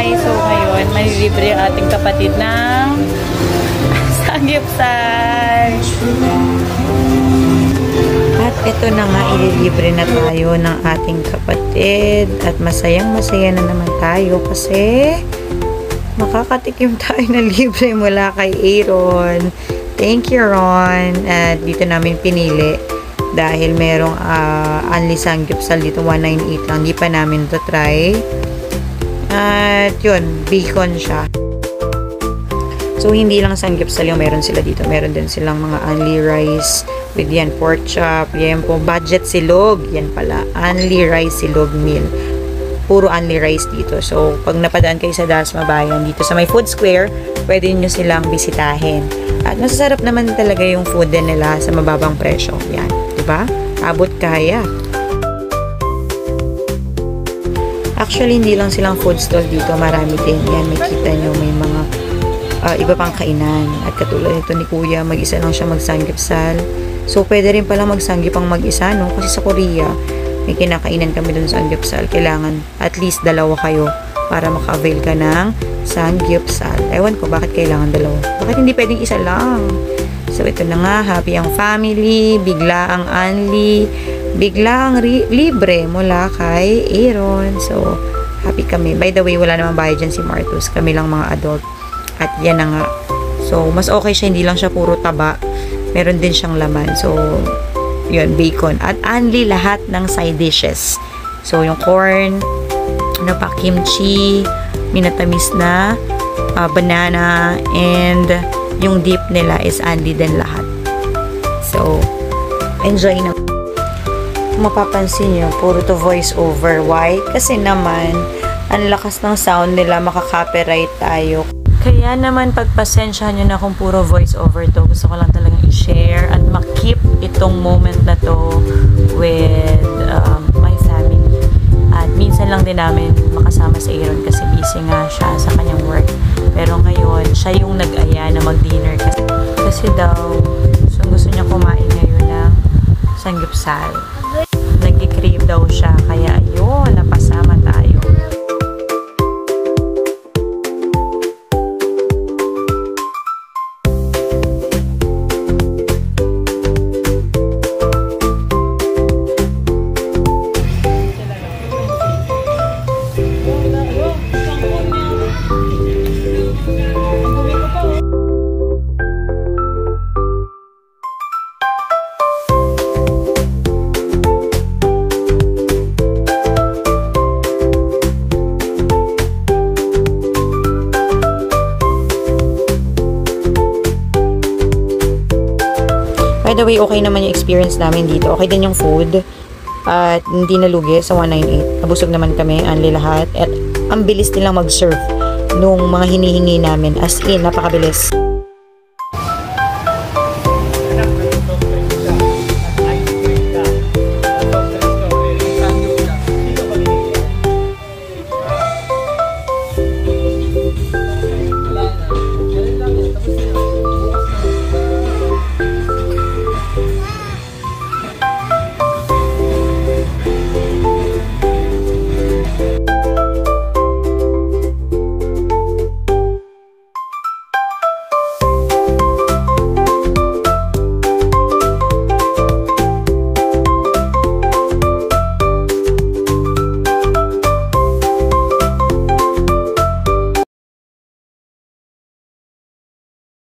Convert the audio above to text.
Hi! So ngayon, malilibre ang ating kapatid ng Samgyupsal. At ito na nga, ililibre na tayo ng ating kapatid. At masayang-masaya na naman tayo kasi makakatikim tayo na libre mula kay Aaron. Thank you, Ron. At dito namin pinili dahil merong only Samgyupsal dito, 198 lang. Hindi pa namin to try. At yun, bacon siya. So, hindi lang Samgyupsal yung meron sila dito. Meron din silang mga only rice with yan, pork chop. Yan po, budget silog. Yan pala, only rice silog meal. Puro only rice dito. So, pag napadaan kayo sa Dasma Bayan, dito sa may food square, pwede nyo silang bisitahin. At masasarap naman talaga yung food din nila sa mababang presyo. Yan, diba? Abot kaya. Actually, hindi lang silang food stall dito. Marami din. Yan, makita nyo may mga iba pang kainan. At katulad nito ni Kuya, mag-isa lang siya mag-Samgyupsal. So, pwede rin pala mag-Samgyup ang mag-isa, no? Kasi sa Korea, may kinakainan kami dun sa Samgyupsal. Kailangan at least dalawa kayo para maka-avail ka ng Samgyupsal. Ewan ko, bakit kailangan dalawa? Bakit hindi pwedeng isa lang? So, ito na nga, happy ang family, bigla ang only, bigla ang libre mula kay Aaron. So, happy kami. By the way, wala namang bayad dyan si Martus. Kami lang mga adult. At yan na nga. So, mas okay siya. Hindi lang siya puro taba. Meron din siyang laman. So, yun, bacon. At only lahat ng side dishes. So, yung corn, ano pa, kimchi, minatamis na, banana, and yung dip nila is only din lahat. So, enjoy na. Mapapansin nyo, puro to voice over. Why? Kasi naman, ang lakas ng sound nila, makaka-copyright tayo. Kaya naman, pagpasensyahan nyo na kung puro voice over to. Gusto ko lang talagang i-share at makip itong moment na to with my family. At minsan lang din namin makasama si Aaron kasi busy nga siya sa kanyang work. Pero ngayon, siya yung nag-aya na mag-dinner kasi daw, gusto niya kumain ngayon ng Samgyupsal. Nag-crave daw siya, kaya ayun, napasama tayo. By the way, okay naman yung experience namin dito. Okay din yung food. At hindi nalugi sa 198. Nabusog naman kami, only lahat. At ang bilis nilang mag-serve nung mga hinihingi namin. As in, napakabilis.